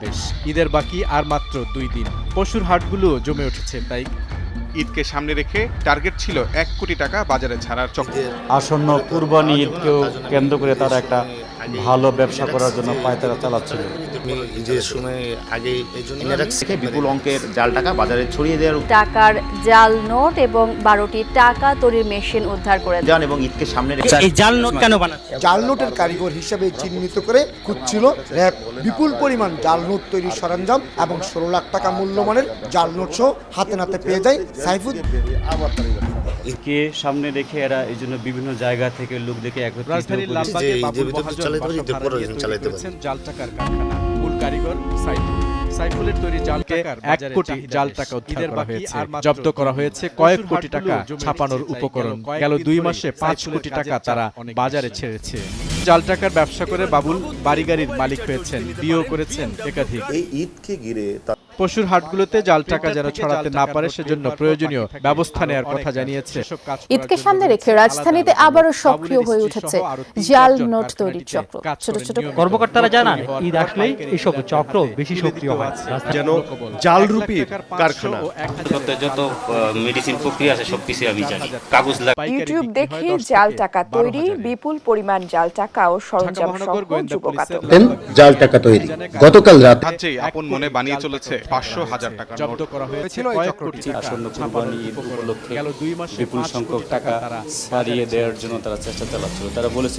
বেশ ঈদের বাকি আর মাত্র 2 দিন, পশুর হাটগুলো জমে উঠেছে। তাই ঈদকে সামনে রেখে টার্গেট ছিল 1 কোটি টাকা বাজারে ছাড়ার চক্র। আসন্ন কুরবানি ঈদকেও কেন্দ্র করে তারা একটা ভালো ব্যবসা করার জন্য পায়তারা চালাচ্ছিল। ঈদের সময় আগে থেকে বিপুল অঙ্কের জাল টাকা বাজারে ছড়িয়ে দেওয়ার টাকার জাল নোট এবং 12টি টাকা তৈরির মেশিন উদ্ধার করে যান এবং ঈদকে সামনে রেখে এই জাল নোট কেন বানাচ্ছে? জাল নোটের কারিগর হিসেবে চিহ্নিত করে খুঁজছিল র্যাব। বিপুল পরিমাণ জাল নোট তৈরির সরঞ্জাম এবং 16 লাখ টাকা মূল্যমানের জাল নোট সহ হাতে নাতে পেয়ে যায় সাইফুল। ঈদকে সামনে রেখে এরা এই জন্য বিভিন্ন জায়গা থেকে লোকদেরকে একত্রিত রাজধানীর করে লালবাগে যে বাবুল ভিতরে মহাজন চালাতে পারি, বাসা যে ভাড়া পরে নিয়ে তৈরি চালাতে পারি। করেছেন জাল টাকার কারখানা। মূল কারিগর সাইফুলের তৈরি জাল টাকার 1 কোটি জাল টাকা উদ্ধার করা হয়েছে। জব্দ করা হয়েছে কয়েক কোটি টাকা ছাপানোর উপকরণ। গেল 2 মাসে 5 কোটি টাকা তারা বাজারে ছেড়েছে। জাল টাকার ব্যবসা করে বাবুল বাড়িগাড়ির মালিক হয়েছেন, বিয়েও করেছেন একাধিক। এই ঈদকে ঘিরে পশুর হাটগুলোতে জাল টাকা যেন ছড়াতে না পারে সেজন্য প্রয়োজনীয় ব্যবস্থা নেওয়ার কথা জানিয়েছে। ঈদকে সামনে রেখে রাজধানীতে আবারও সক্রিয় হয়ে উঠেছে জাল নোট তৈরির চক্র। ছোট ছোট কর্মকর্তারা জানান ঈদ আসলেই এসব চক্র বেশি সক্রিয় হয়। যেন জালরূপীর কারখানা। যত মেডিসিন প্রক্রিয়া আছে সবকিছু আমি জানি। কাগজ ইউটিউব দেখে জাল টাকা তৈরি, বিপুল পরিমাণ জাল টাকা ও সরঞ্জাম সহ যুবক আটক। জাল টাকা তৈরি গতকাল রাত ধাঁচেই আপন মনে বানিয়ে চলেছে 500,000 টাকার জব্দ নোট। করা হয়েছিল কয়েক কোটি টাকা। আসন্ন কুরবানি ঈদ উপলক্ষে গেল 2 মাসে বিপুল সংখ্যক টাকা ছাড়িয়ে দেওয়ার জন্য তারা চেষ্টা চালাচ্ছিল। তারা বলেছে